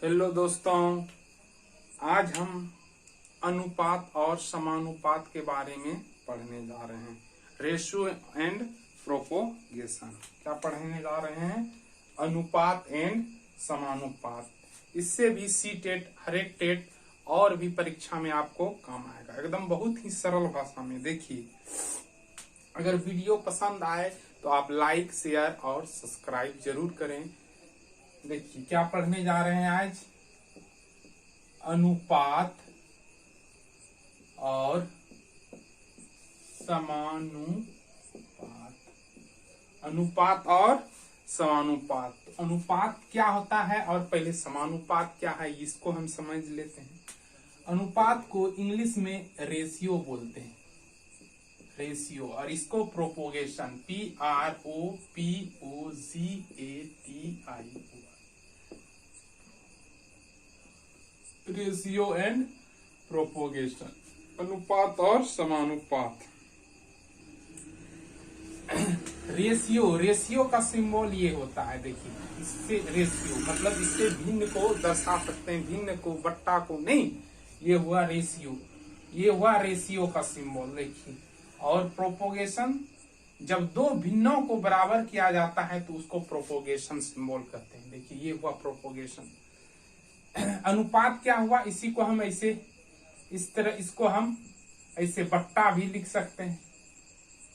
Hello दोस्तों, आज हम अनुपात और समानुपात के बारे में पढ़ने जा रहे हैं। Ratio and propagation. क्या पढ़ने जा रहे हैं? अनुपात एंड समानुपात। इससे भी सी टेट, हर एक टेट और भी परीक्षा में आपको काम आएगा। एकदम बहुत ही सरल भाषा में। देखिए, अगर वीडियो पसंद आए तो आप लाइक, शेयर और सब्सक्राइब जरूर करें। देखिए, क्या पढ़ने जा रहे हैं आज? अनुपात और समानुपात। अनुपात और समानुपात। अनुपात क्या होता है और पहले समानुपात क्या है, इसको हम समझ लेते हैं। अनुपात को इंग्लिश में रेशियो बोलते हैं, रेशियो, और इसको propagation, PROPOGATIO, ratio and propagation. अनुपात और समानुपात। रेशियो का सिंबल ये होता है। देखिए, इससे रेशियो मतलब इससे भिन्न को दर्शा सकते हैं, भिन्न को, बट्टा को नहीं। ये हुआ रेशियो, ये हुआ रेशियो का सिंबल। देखिए, और प्रोपोगेशन, जब दो भिन्नों को बराबर किया जाता है तो उसको प्रोपोगेशन सिंबल कहते हैं। देखिए, ये हुआ प्रोपोगेशन। अनुपात क्या हुआ? इसी को हम ऐसे, इस तरह, इसको हम ऐसे बट्टा भी लिख सकते हैं,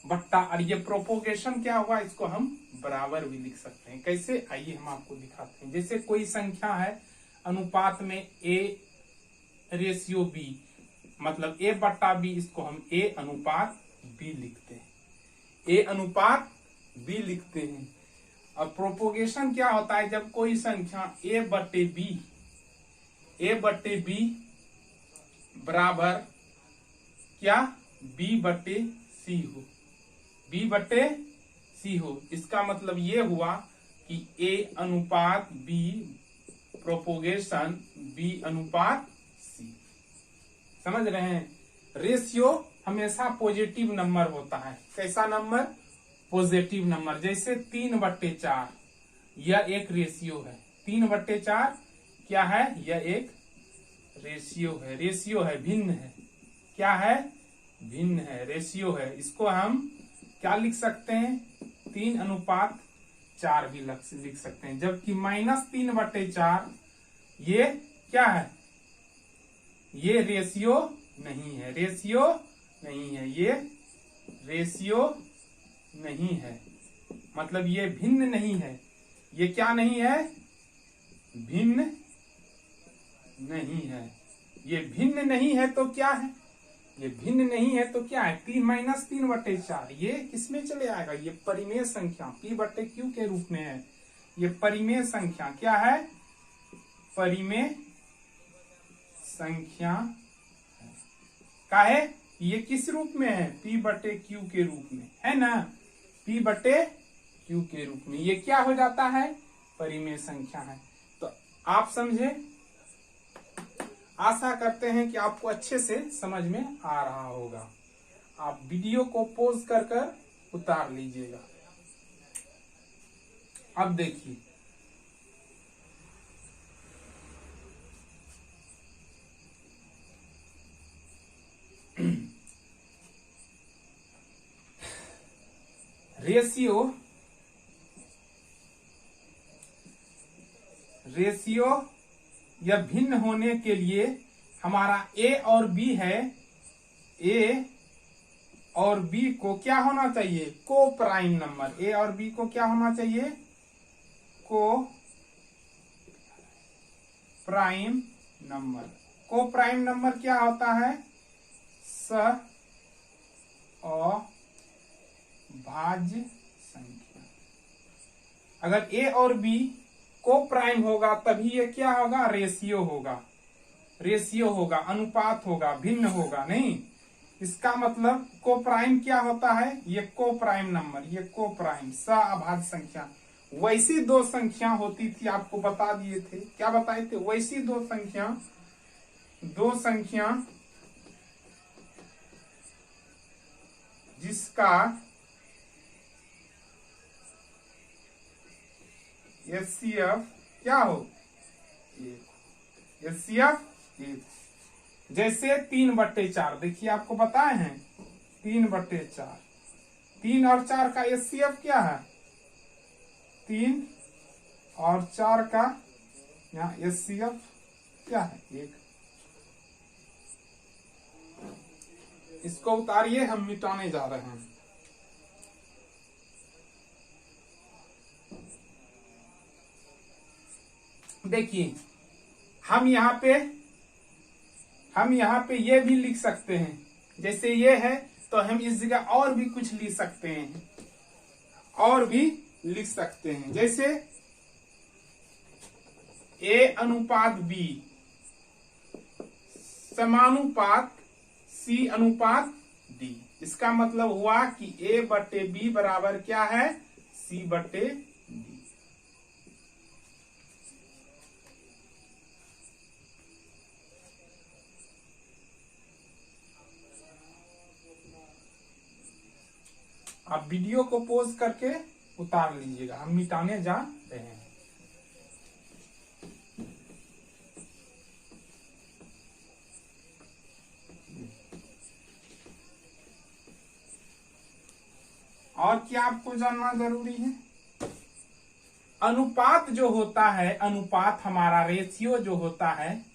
बट्टा। और ये प्रोपोगेशन क्या हुआ? इसको हम बराबर भी लिख सकते हैं। कैसे? आइए हम आपको दिखाते हैं। जैसे कोई संख्या है अनुपात में ए रेशियो बी, मतलब ए बट्टा बी, इसको हम ए अनुपात बी लिखते हैं, ए अनुपात बी लिखते हैं। और प्रोपोगेशन क्या होता है? जब कोई संख्या ए बट्टे बी बराबर क्या? बी बट्टे सी हो, बी बट्टे सी हो। इसका मतलब ये हुआ कि ए अनुपात बी प्रोपोगेशन बी अनुपात सी। समझ रहे हैं? रेशियो हमेशा पॉजिटिव नंबर होता है। कैसा नंबर? Positive number. जैसे 3/4, यह एक रेशियो है। 3/4 क्या है? यह एक रेशियो है। रेशियो है, भिन्न है। क्या है? भिन्न है, रेशियो है। इसको हम क्या लिख सकते हैं? 3/4 भी लिख सकते हैं। जबकि -3/4 ये क्या है? ये रेशियो नहीं है, रेशियो नहीं है, ये रेशियो नहीं है। मतलब ये भिन्न नहीं है। ये क्या नहीं है? भिन्न नहीं है। ये भिन्न नहीं है तो क्या है? ये भिन्न नहीं है तो क्या है? -3/4 ये किसमें चले आएगा? ये परिमेय संख्या P/Q के रूप में है। ये परिमेय संख्या क्या है? परिमेय संख्या का है। ये किस रूप में है? P/Q के रूप में है ना, P/Q के रूप में। ये क्या हो जाता है? परिमेय संख्या है। तो आप समझे? आशा करते हैं कि आपको अच्छे से समझ में आ रहा होगा। आप वीडियो को पॉज कर उतार लीजिएगा। अब देखिए, रेशियो या भिन्न होने के लिए हमारा ए और बी है। ए और बी को क्या होना चाहिए? को प्राइम नंबर। ए और बी को क्या होना चाहिए? को प्राइम नंबर। को प्राइम नंबर क्या होता है? अभाज्य संख्या। अगर ए और बी को प्राइम होगा तभी ये क्या होगा? रेशियो होगा, रेशियो होगा, अनुपात होगा, भिन्न होगा नहीं। इसका मतलब को प्राइम क्या होता है? ये को प्राइम नंबर, ये को प्राइम अभाज्य संख्या। वैसी दो संख्या होती थी, आपको बता दिए थे। क्या बताए थे? वैसी दो संख्या जिसका HCF क्या हो? 1। HCF 1। जैसे 3/4, देखिए आपको बताए हैं 3/4, 3 और 4 का HCF क्या है, 3 और 4 का यहाँ HCF क्या है, 1। इसको उतारिए, हम मिटाने जा रहे हैं। देखिए हम यहाँ पे ये भी लिख सकते हैं, जैसे ये है तो हम इस जगह और भी कुछ लिख सकते हैं, और भी लिख सकते हैं, जैसे A/B समानुपात C/D। इसका मतलब हुआ कि A/B बराबर क्या है, C/D। आप वीडियो को पॉज करके उतार लीजिएगा, हम मिटाने जा रहे हैं। और क्या आपको जानना जरूरी है, अनुपात जो होता है, अनुपात हमारा रेशियो जो होता है,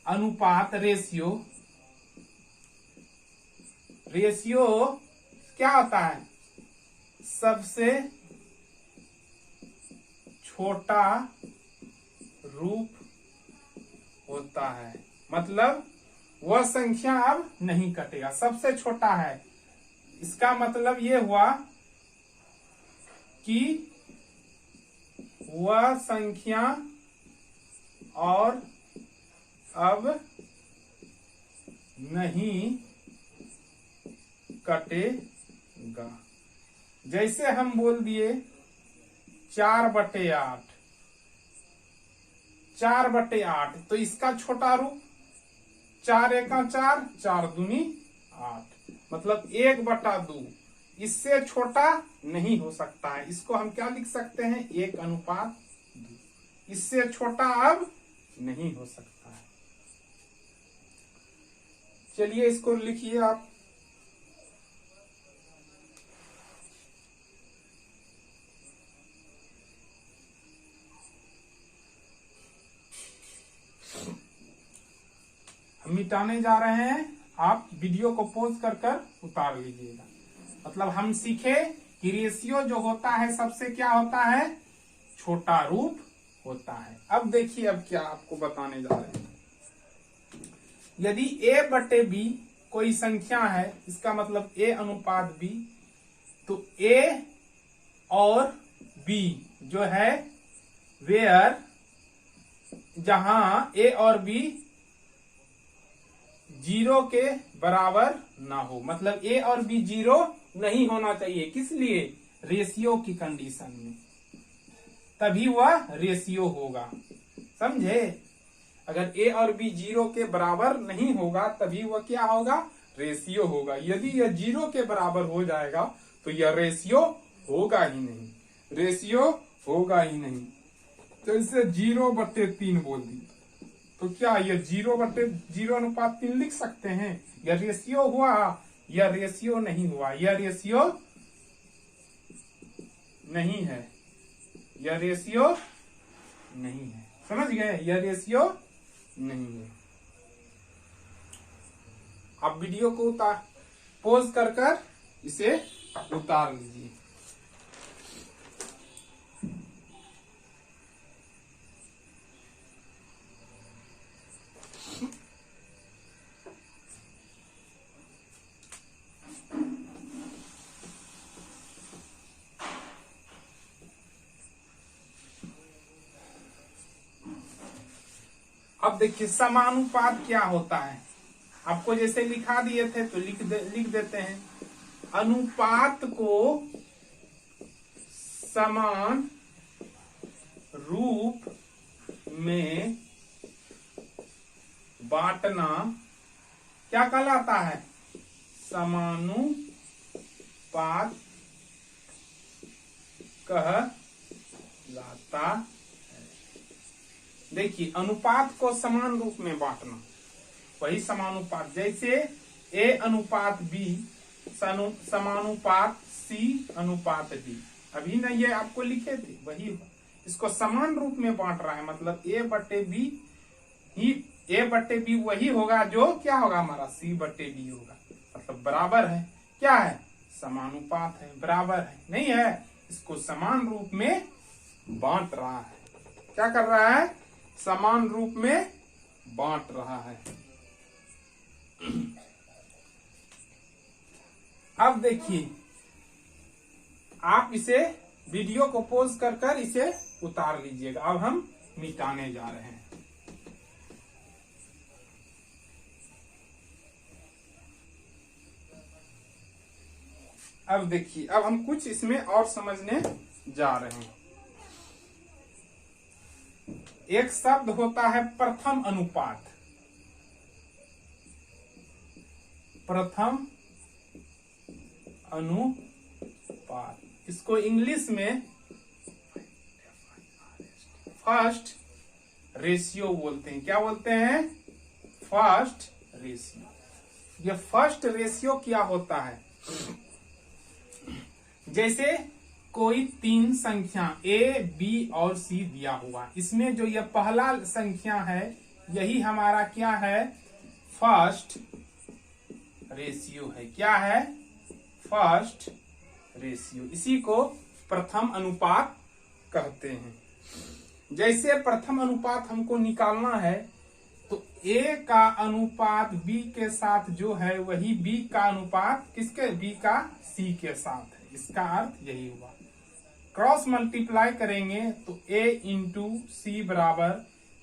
अनुपात रेशियो क्या होता है, सबसे छोटा रूप होता है। मतलब वह संख्या अब नहीं कटेगा, सबसे छोटा है। इसका मतलब ये हुआ कि वह संख्या और अब नहीं कटेगा। जैसे हम बोल दिए 4/8, 4/8, तो इसका छोटा रूप 4 एका 4, 4 दूनी 8, मतलब 1/2। इससे छोटा नहीं हो सकता है। इसको हम क्या लिख सकते हैं, 1/2। इससे छोटा अब नहीं हो सकता है। चलिए इसको लिखिए आप। हम मिटाने जा रहे हैं, आप वीडियो को पॉज कर उतार लीजिएगा। मतलब हम सीखे कि रेशियो जो होता है सबसे क्या होता है, छोटा रूप होता है। अब देखिए, अब क्या आपको बताने जा रहे हैं। यदि A/B कोई संख्या है, इसका मतलब A/B, तो A और B जो है वेयर, जहां A और B 0 के बराबर ना हो, मतलब A और B 0 नहीं होना चाहिए। किस लिए, रेशियो की कंडीशन में, तभी वह रेशियो होगा। समझे, अगर A और B 0 के बराबर नहीं होगा तभी वह क्या होगा, रेशियो होगा। यदि यह 0 के बराबर हो जाएगा तो यह रेशियो होगा ही नहीं, रेशियो होगा ही नहीं। तो इसे 0/3 बोल दी, तो क्या यह 0/0:3 लिख सकते हैं। यह रेशियो हुआ, यह रेशियो नहीं हुआ, यह रेशियो नहीं है, यह रेशियो नहीं है। समझ गए, यह रेशियो नहीं है। आप वीडियो को पॉज कर इसे उतार लीजिए। अब देखिए समानुपात क्या होता है, आपको जैसे लिखा दिए थे तो लिख देते हैं। अनुपात को समान रूप में बांटना क्या कहलाता है, समानुपात कह जाता है। देखिए अनुपात को समान रूप में बांटना, वही समानुपात, जैसे ए अनुपात बी समानुपात सी अनुपात डी। अभी ना ये आपको लिखे थे, वही इसको समान रूप में बांट रहा है, मतलब ए बटे बी ही, ए बटे बी वही होगा जो क्या होगा हमारा सी बटे डी होगा, मतलब बराबर है। क्या है? समानुपात है, बराबर है, नहीं है, इसको समान रूप में बांट रहा है। क्या कर रहा है? समान रूप में बांट रहा है। अब देखिए, आप इसे वीडियो को पॉज कर कर इसे उतार लीजिएगा। अब हम मिटाने जा रहे हैं। अब देखिए, अब हम कुछ इसमें और समझने जा रहे हैं। एक शब्द होता है प्रथम अनुपात। प्रथम अनुपात, इसको इंग्लिश में फर्स्ट रेशियो बोलते हैं। क्या बोलते हैं? First ratio. ये फर्स्ट रेशियो क्या होता है? जैसे कोई तीन संख्या ए, बी और सी दिया हुआ, इसमें जो ये पहला संख्या है यही हमारा क्या है? फर्स्ट रेशियो है। क्या है? First ratio. इसी को प्रथम अनुपात कहते हैं। जैसे प्रथम अनुपात हमको निकालना है तो ए का अनुपात बी के साथ जो है वही बी का अनुपात किसके? बी का सी के साथ है। इसका अर्थ यही हुआ। क्रॉस मल्टीप्लाई करेंगे तो ए इंटू सी बराबर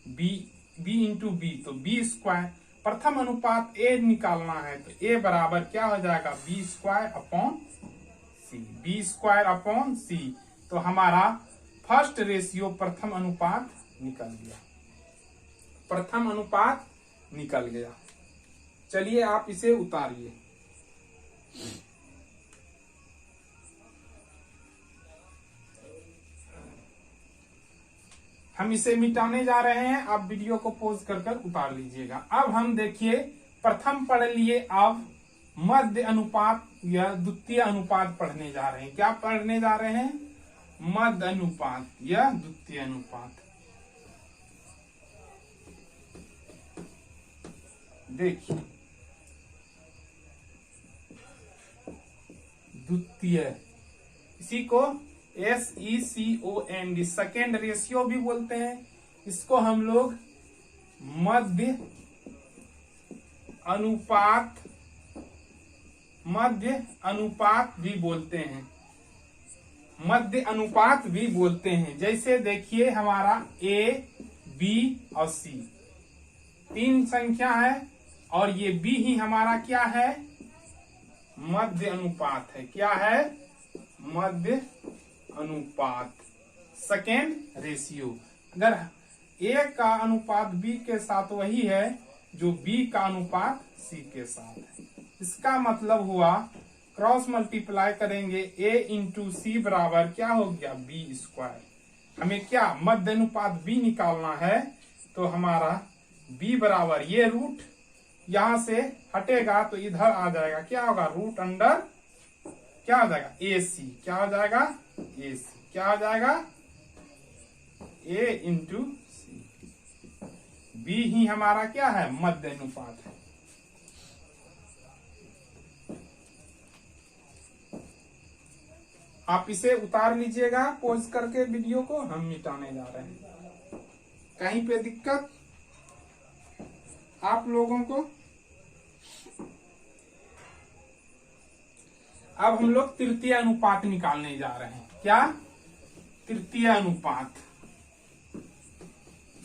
बी, बी इंटू बी, तो बी स्क्वायर। प्रथम अनुपात ए निकालना है तो ए बराबर क्या हो जाएगा? बी स्क्वायर अपॉन सी, बी स्क्वायर अपॉन सी। तो हमारा फर्स्ट रेशियो प्रथम अनुपात निकल गया। प्रथम अनुपात निकल गया। चलिए आप इसे उतारिए। हम इसे मिटाने जा रहे हैं। आप वीडियो को पॉज कर कर उतार लीजिएगा। अब हम देखिए प्रथम पढ़ लिए, अब मध्य अनुपात या द्वितीय अनुपात पढ़ने जा रहे हैं। क्या पढ़ने जा रहे हैं? मध्य अनुपात या द्वितीय अनुपात। देखिए द्वितीय, इसी को SECOND सेकेंड रेशियो भी बोलते हैं। इसको हम लोग मध्य अनुपात, मध्य अनुपात भी बोलते हैं, मध्य अनुपात भी बोलते हैं। जैसे देखिए हमारा A, B और C तीन संख्या है और ये B ही हमारा क्या है? मध्य अनुपात है। क्या है? मध्य अनुपात, सेकेंड रेशियो। अगर A का अनुपात B के साथ वही है जो B का अनुपात C के साथ है। इसका मतलब हुआ क्रॉस मल्टीप्लाई करेंगे A इंटू सी बराबर क्या हो गया? B square. हमें क्या? मध्य अनुपात B निकालना है तो हमारा B बराबर, ये रूट यहां से हटेगा तो इधर आ जाएगा, क्या होगा? रूट अंडर क्या हो जाएगा? AC। क्या हो जाएगा? AC। क्या हो जाएगा? A into C. B ही हमारा क्या है? मध्य अनुपात है। आप इसे उतार लीजिएगा पॉज करके वीडियो को, हम मिटाने जा रहे हैं। कहीं पे दिक्कत आप लोगों को? अब हम लोग तृतीय अनुपात निकालने जा रहे हैं। क्या? तृतीय अनुपात।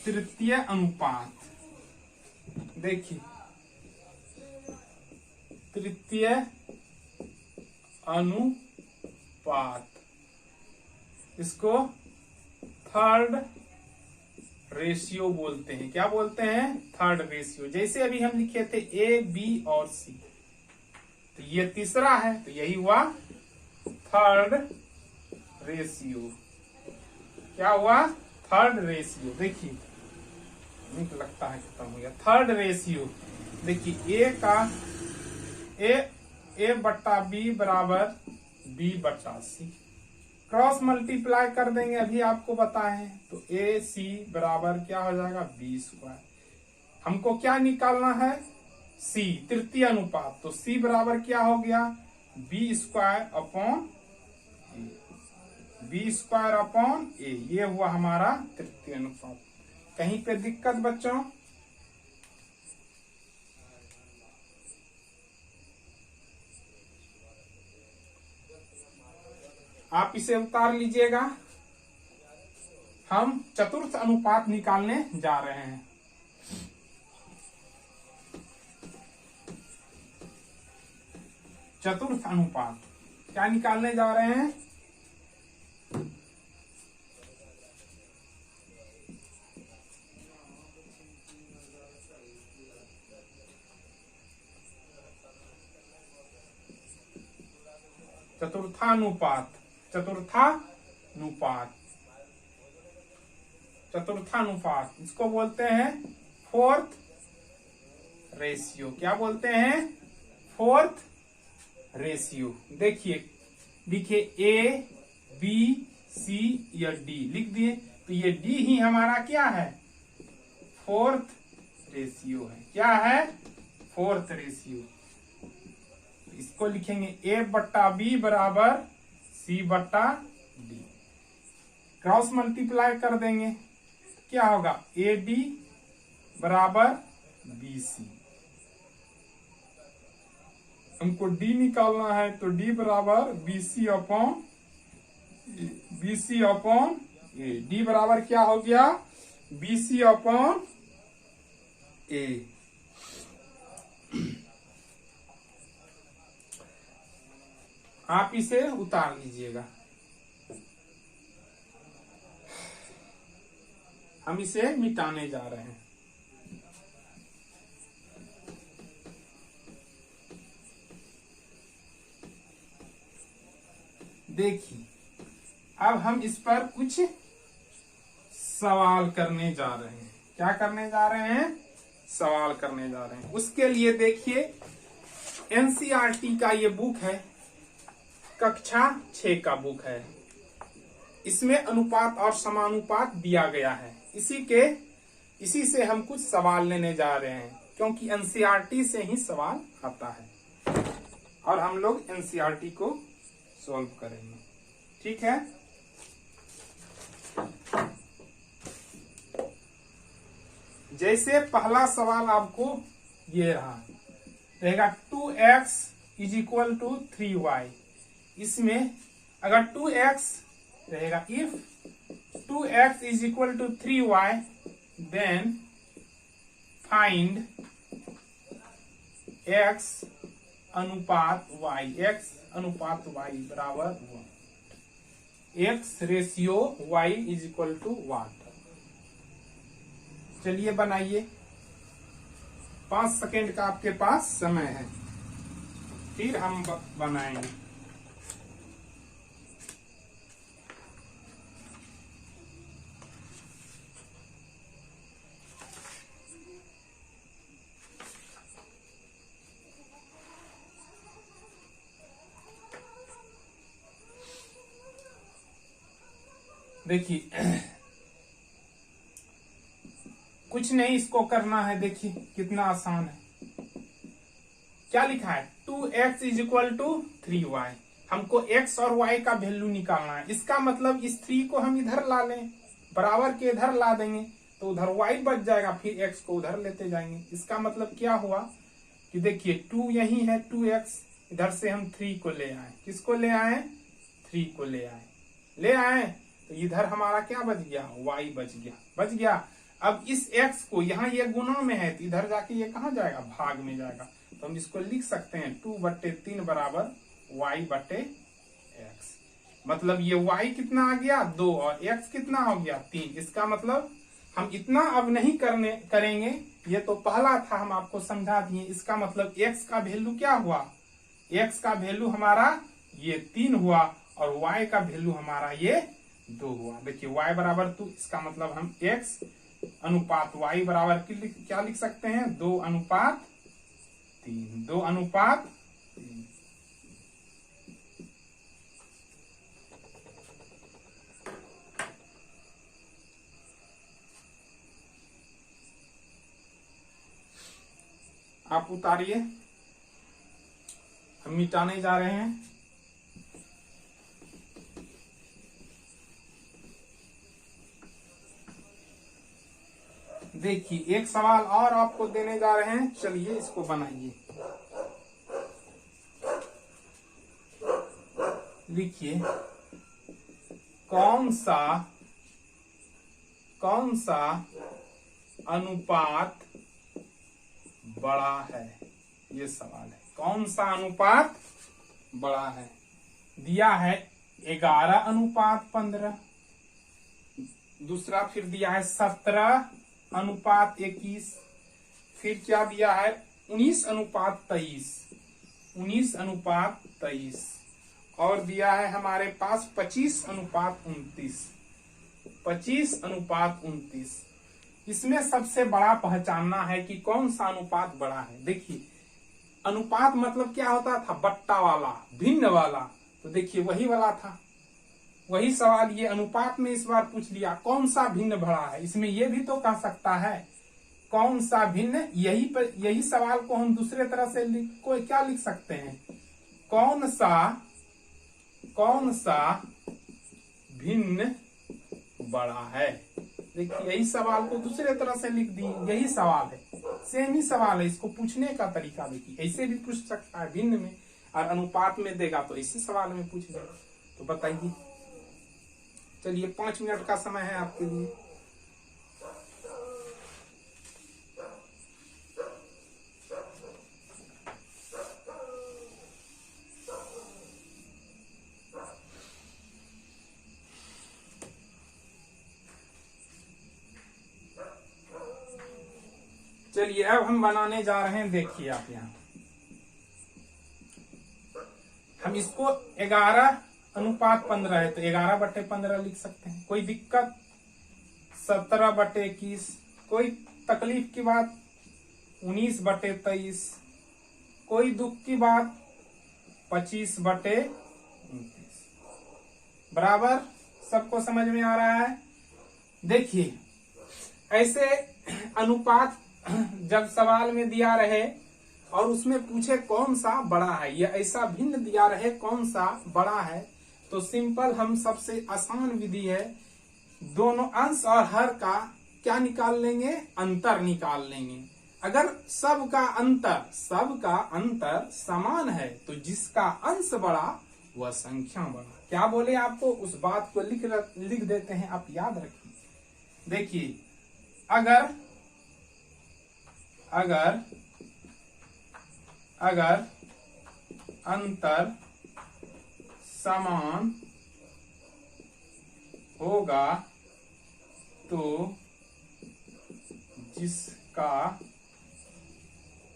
तृतीय अनुपात देखिए, तृतीय अनुपात, इसको थर्ड रेशियो बोलते हैं। क्या बोलते हैं? Third ratio. जैसे अभी हम लिखे थे A, B और C, तो ये तीसरा है तो यही हुआ थर्ड रेशियो। क्या हुआ, थर्ड रेशियो। देखिए लगता है खत्म हो गया। थर्ड रेशियो देखिए, ए का ए बट्टा बी बराबर बी बट्टा सी। क्रॉस मल्टीप्लाई कर देंगे, अभी आपको बताएं, तो ए सी बराबर क्या हो जाएगा, बी स्क्वायर। हमको क्या निकालना है, सी, तृतीय अनुपात। तो सी बराबर क्या हो गया, बी स्क्वायर अपॉन ए, बी स्क्वायर अपॉन ए। ये हुआ हमारा तृतीय अनुपात। कहीं पे दिक्कत बच्चों? आप इसे उतार लीजिएगा। हम चतुर्थ अनुपात निकालने जा रहे हैं। चतुर्थ अनुपात क्या निकालने जा रहे हैं, चतुर्थानुपात। चतुर्थानुपात, चतुर्थानुपात इसको बोलते हैं फोर्थ रेशियो। क्या बोलते हैं, फोर्थ रेशियो। देखिए लिखिए ए बी सी या डी लिख दिए, तो ये डी ही हमारा क्या है, फोर्थ रेशियो है। क्या है, फोर्थ रेशियो। इसको लिखेंगे ए बट्टा बी बराबर सी बट्टा डी। क्रॉस मल्टीप्लाई कर देंगे, क्या होगा, ए डी बराबर बी सी। हमको डी निकालना है, तो डी बराबर बी सी अपॉन ए। डी बराबर क्या हो गया, बी सी अपॉन ए। आप इसे उतार लीजिएगा। हम इसे मिटाने जा रहे हैं। देखिए अब हम इस पर कुछ सवाल करने जा रहे हैं। क्या करने जा रहे हैं, सवाल करने जा रहे हैं। उसके लिए देखिए एनसीईआरटी का ये बुक है, कक्षा 6 का बुक है। इसमें अनुपात और समानुपात दिया गया है। इसी से हम कुछ सवाल लेने जा रहे हैं, क्योंकि एनसीईआरटी से ही सवाल आता है और हम लोग एनसीईआरटी को सॉल्व करेंगे। ठीक है, जैसे पहला सवाल आपको ये रहेगा 2x is equal to 3y। इसमें अगर 2x रहेगा, if 2x is equal to 3y then find x अनुपात y। x अनुपात y बराबर 1। x ratio y is equal to 1। चलिए बनाइए, 5 सेकेंड का आपके पास समय है, फिर हम बनाएंगे। देखिए कुछ नहीं, इसको करना है। देखिए कितना आसान है। क्या लिखा है, 2x is equal to 3y। हमको x और y का वैल्यू निकालना है। इसका मतलब इस 3 को हम इधर ला लें, बराबर के इधर ला देंगे तो उधर y बच जाएगा, फिर x को उधर लेते जाएंगे। इसका मतलब क्या हुआ कि देखिए 2 यही है, 2x, इधर से हम 3 को ले आए। किसको ले आए, 3 को ले आए तो इधर हमारा क्या बच गया, y बच गया। अब इस x को यहाँ ये गुणा में है, तो इधर जाके ये कहाँ जाएगा, भाग में जाएगा। तो हम इसको लिख सकते हैं 2/3 बराबर y/x। मतलब ये y कितना आ गया, 2, और x कितना हो गया, 3। इसका मतलब हम इतना अब नहीं करेंगे, ये तो पहला था, हम आपको समझा दिए। इसका मतलब x का वैल्यू क्या हुआ, x का वैल्यू हमारा ये 3 हुआ और y का वैल्यू हमारा ये 2 हुआ। देखिए y बराबर 2, इसका मतलब हम x अनुपात y बराबर क्या लिख सकते हैं, 2:3, 2:3। आप उतारिए, हम मिटाने जा रहे हैं। देखिए एक सवाल और आपको देने जा रहे हैं, चलिए इसको बनाइए। लिखिए कौन सा अनुपात बड़ा है, ये सवाल है। कौन सा अनुपात बड़ा है? दिया है 11:15, दूसरा फिर दिया है 17:21, फिर क्या दिया है 19:23, 19:23, और दिया है हमारे पास 25:29, 25:29। इसमें सबसे बड़ा पहचानना है कि कौन सा अनुपात बड़ा है। देखिए अनुपात मतलब क्या होता था, बट्टा वाला, भिन्न वाला। तो देखिए वही वाला था, वही सवाल ये अनुपात में इस बार पूछ लिया, कौन सा भिन्न बड़ा है। इसमें ये भी तो कह सकता है कौन सा भिन्न, यही सवाल को हम दूसरे तरह से क्या लिख सकते हैं, कौन सा भिन्न बड़ा है। देखिए यही सवाल को दूसरे तरह से लिख दी, यही सवाल है, सेम ही सवाल है। इसको पूछने का तरीका देखिए, ऐसे भी पूछ सकता है भिन्न में, और अनुपात में देगा तो इसी सवाल में पूछ लेगा। तो बताइए, चलिए 5 मिनट का समय है आपके लिए। चलिए अब हम बनाने जा रहे हैं। देखिए आप यहाँ हम इसको 11:15 है तो 11/15 लिख सकते हैं, कोई दिक्कत। 17/21, कोई तकलीफ की बात। 19/23, कोई दुख की बात। 25/29। बराबर सबको समझ में आ रहा है। देखिए ऐसे अनुपात जब सवाल में दिया रहे और उसमें पूछे कौन सा बड़ा है, या ऐसा भिन्न दिया रहे कौन सा बड़ा है, तो सिंपल हम सबसे आसान विधि है, दोनों अंश और हर का क्या निकाल लेंगे, अंतर निकाल लेंगे। अगर सब का अंतर समान है तो जिसका अंश बड़ा वह संख्या बड़ा। क्या बोले आपको, उस बात को लिख देते हैं, आप याद रखिए। देखिए अगर अंतर समान होगा तो जिसका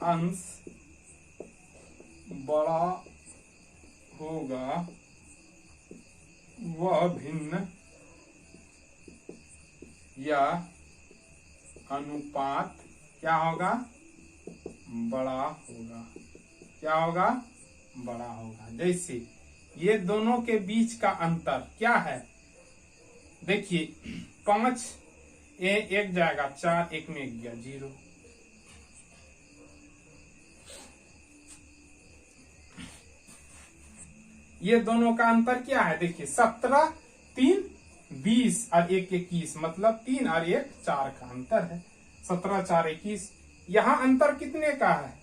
अंश बड़ा होगा वह भिन्न या अनुपात क्या होगा, बड़ा होगा। क्या होगा, बड़ा होगा। जैसे ये दोनों के बीच का अंतर क्या है, देखिए 5 एक जाएगा, 4 एक में 1 गया 0। ये दोनों का अंतर क्या है, देखिए 17, 3, 20 और 1, 21, मतलब 3 और 1 4 का अंतर है। 17, 4, 21। यहाँ अंतर कितने का है,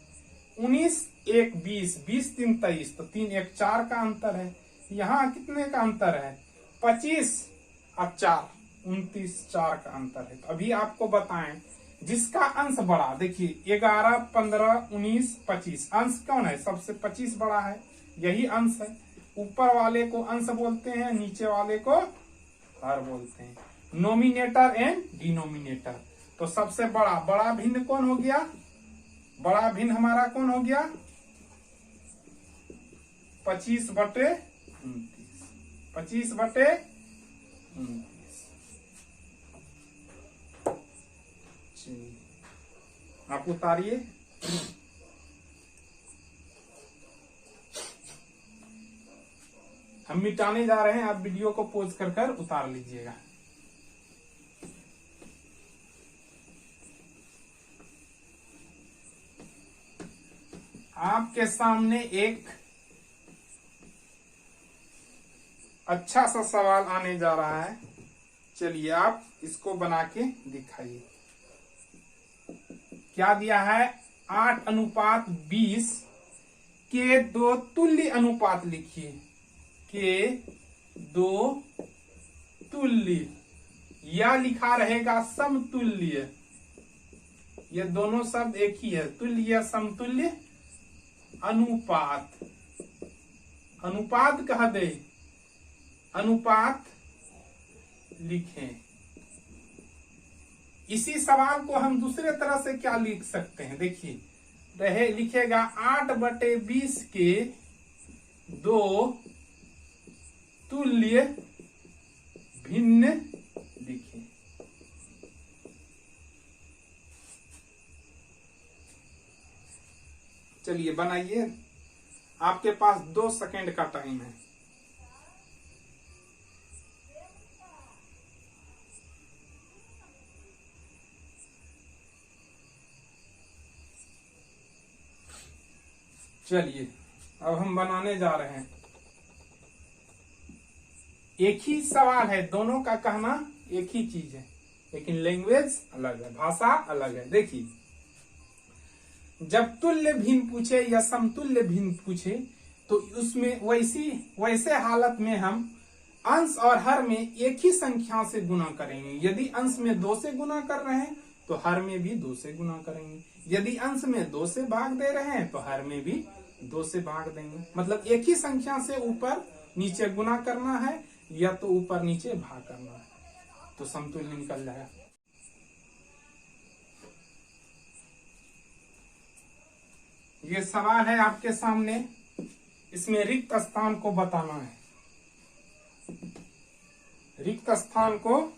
19, 1, 20, 20, 3, 23, तो 3, 1, 4 का अंतर है। यहाँ कितने का अंतर है, 25 और 4, 29, 4 का अंतर है। तो अभी आपको बताएं जिसका अंश बड़ा, देखिए 11, 15, 19, 25, अंश कौन है, सबसे 25 बड़ा है, यही अंश है। ऊपर वाले को अंश बोलते हैं, नीचे वाले को हर बोलते हैं, नोमिनेटर एंड डिनोमिनेटर। तो सबसे बड़ा भिन्न कौन हो गया, बड़ा भिन्न हमारा कौन हो गया, 25/29, 25/29। 29। चलिए आप उतारिए। हम मिटाने जा रहे हैं, आप वीडियो को पॉज कर कर उतार लीजिएगा। आपके सामने एक अच्छा सा सवाल आने जा रहा है। चलिए आप इसको बना के दिखाइए। क्या दिया है? 8:20 के 2 तुल्य अनुपात लिखिए। के 2 तुल्य, या लिखा रहेगा समतुल्य। ये दोनों शब्द एक ही है, तुल्य या समतुल्य। अनुपात, अनुपात कह दे, अनुपात लिखें। इसी सवाल को हम दूसरे तरह से क्या लिख सकते हैं? देखिए, रहे लिखेगा 8/20 के 2 तुल्य भिन्न लिखें। चलिए बनाइए, आपके पास 2 सेकंड का टाइम है। चलिए अब हम बनाने जा रहे हैं। एक ही सवाल है, दोनों का कहना एक ही चीज है, लेकिन लैंग्वेज अलग है, भाषा अलग है। देखिए, जब तुल्य भिन्न पूछे या समतुल्य भिन्न पूछे तो उसमें वैसे हालत में हम अंश और हर में एक ही संख्या से गुना करेंगे। यदि अंश में 2 से गुना कर रहे हैं तो हर में भी 2 से गुना करेंगे। यदि अंश में 2 से भाग दे रहे हैं तो हर में भी 2 से भाग देंगे। मतलब एक ही संख्या से ऊपर नीचे गुना करना है या तो ऊपर नीचे भाग करना है, तो समतुल्य निकल जाएगा। ये सवाल है आपके सामने, इसमें रिक्त स्थान को बताना है। रिक्त स्थान को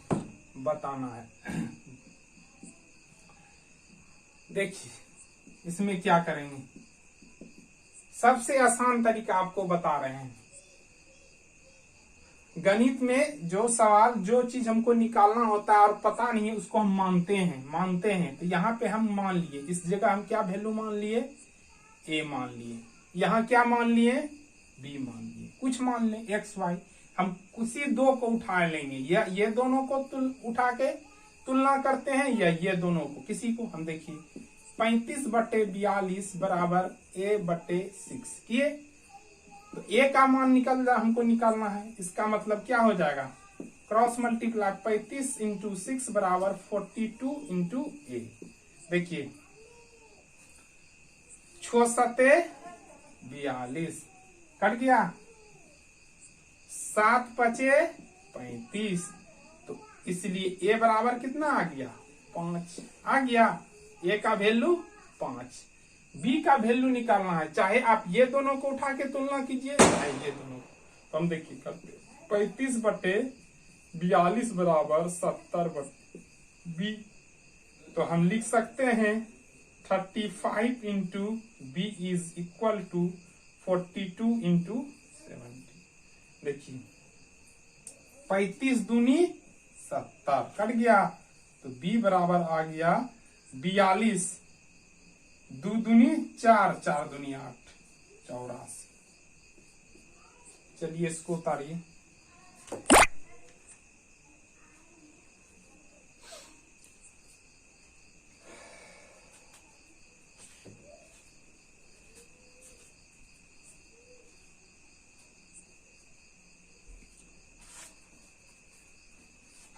बताना है। देखिए इसमें क्या करेंगे, सबसे आसान तरीका आपको बता रहे हैं। गणित में जो सवाल, जो चीज हमको निकालना होता है और पता नहीं है, उसको हम मानते हैं। तो यहाँ पे हम मान लिए, इस जगह हम क्या वैल्यू मान लिए? ए मान लिए। यहाँ क्या मान लिए? बी मान लिए। कुछ मान ले, एक्स वाई। हम किसी 2 को उठा लेंगे, या ये दोनों को उठा के तुलना करते हैं, या ये दोनों को, किसी को। हम देखिए 35/42 बराबर A/6 किए, तो ए का मान हमको निकालना है। इसका मतलब क्या हो जाएगा? क्रॉस मल्टीप्लाई 35 × 6 बराबर 42 × A। देखिए 6 × 42 कट गया, 7 × 35, तो इसलिए ए बराबर कितना आ गया? 5 आ गया। ए का वैल्यू 5। बी का वैल्यू निकालना है, चाहे आप ये दोनों को उठा के तुलना कीजिए, चाहे ये दोनों को। तो हम देखिए करते, 35/42 बराबर 70/बी। तो हम लिख सकते हैं 35 × B इज इक्वल टू 42 × 70। देखिए 35 दूनी 70 कट गया, तो B बराबर आ गया 42। 2 दूनी 4, 4 दूनी 8, 84। चलिए इसको उतारिए।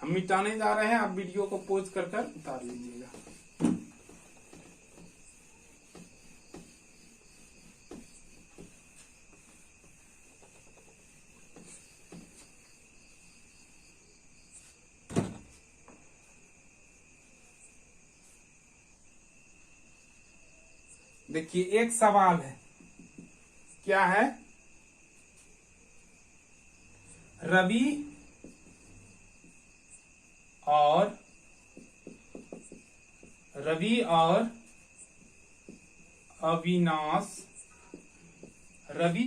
हम मिटाने जा रहे हैं, आप वीडियो को पॉज कर उतार लीजिएगा। देखिए एक सवाल है, क्या है? रवि और अविनाश रवि